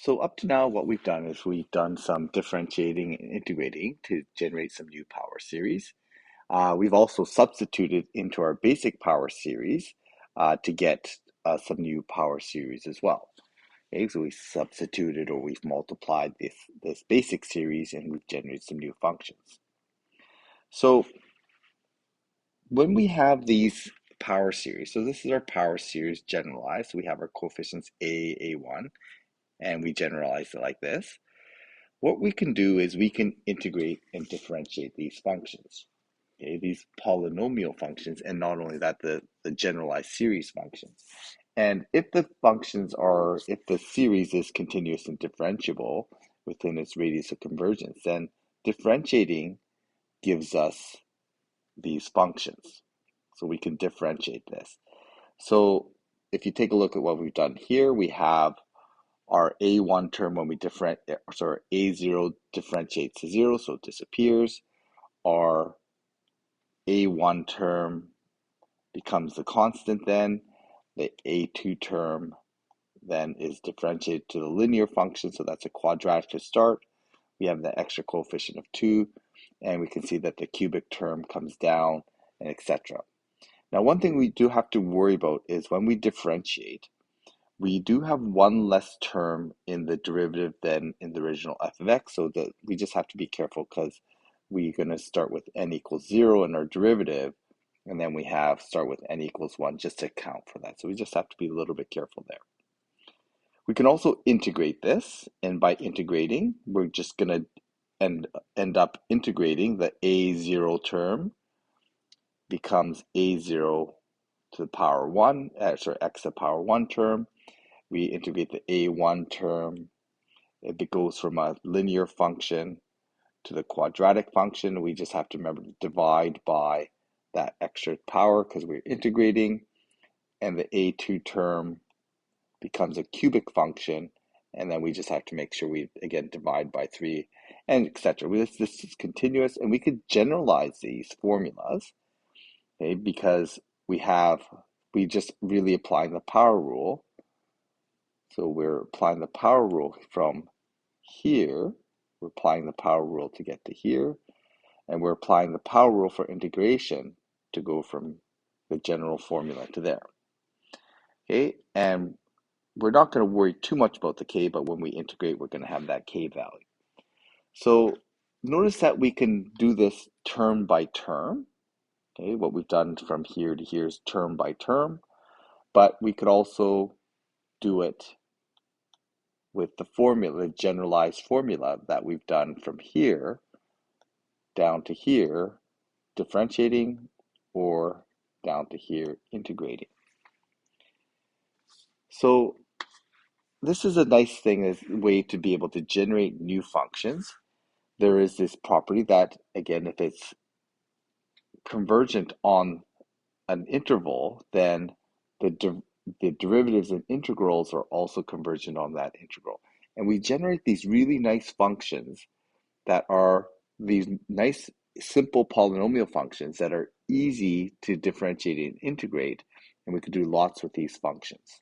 So up to now, what we've done is we've done some differentiating and integrating to generate some new power series. We've also substituted into our basic power series to get some new power series as well. Okay, so we substituted or we've multiplied this basic series and we've generated some new functions. So when we have these power series, so this is our power series generalized. So we have our coefficients A1, and we generalize it like this. What we can do is we can integrate and differentiate these functions, okay, these polynomial functions, and not only that, the generalized series functions. And if the series is continuous and differentiable within its radius of convergence, then differentiating gives us these functions. So we can differentiate this. So if you take a look at what we've done here, we have our A1 term when we A0 differentiates to 0, so it disappears. Our A1 term becomes the constant then. The A2 term then is differentiated to the linear function, so that's a quadratic to start. We have the extra coefficient of 2, and we can see that the cubic term comes down, and etc. Now, one thing we do have to worry about is when we differentiate, we do have one less term in the derivative than in the original f of x, so that we just have to be careful because we're going to start with n equals 0 in our derivative, and then we start with n equals 1 just to account for that. So we just have to be a little bit careful there. We can also integrate this, and by integrating, we're just going to end up integrating the a0 term becomes a0 to the power 1, x to the power 1 term. We integrate the a1 term. It goes from a linear function to the quadratic function. We just have to remember to divide by that extra power because we're integrating. And the a2 term becomes a cubic function. And then we just have to make sure we, again, divide by 3 and etc. This is continuous. And we could generalize these formulas, okay, because we just really applying the power rule. So we're applying the power rule from here. We're applying the power rule to get to here. And we're applying the power rule for integration to go from the general formula to there. Okay, and we're not going to worry too much about the k, but when we integrate, we're going to have that k value. So notice that we can do this term by term. Okay, what we've done from here to here is term by term, but we could also do it with the formula, the generalized formula that we've done from here down to here, differentiating, or down to here, integrating. So this is a nice thing, a way to be able to generate new functions. There is this property that, again, if it's convergent on an interval, then the derivatives and integrals are also convergent on that integral. And we generate these really nice functions that are these nice, simple polynomial functions that are easy to differentiate and integrate. And we could do lots with these functions.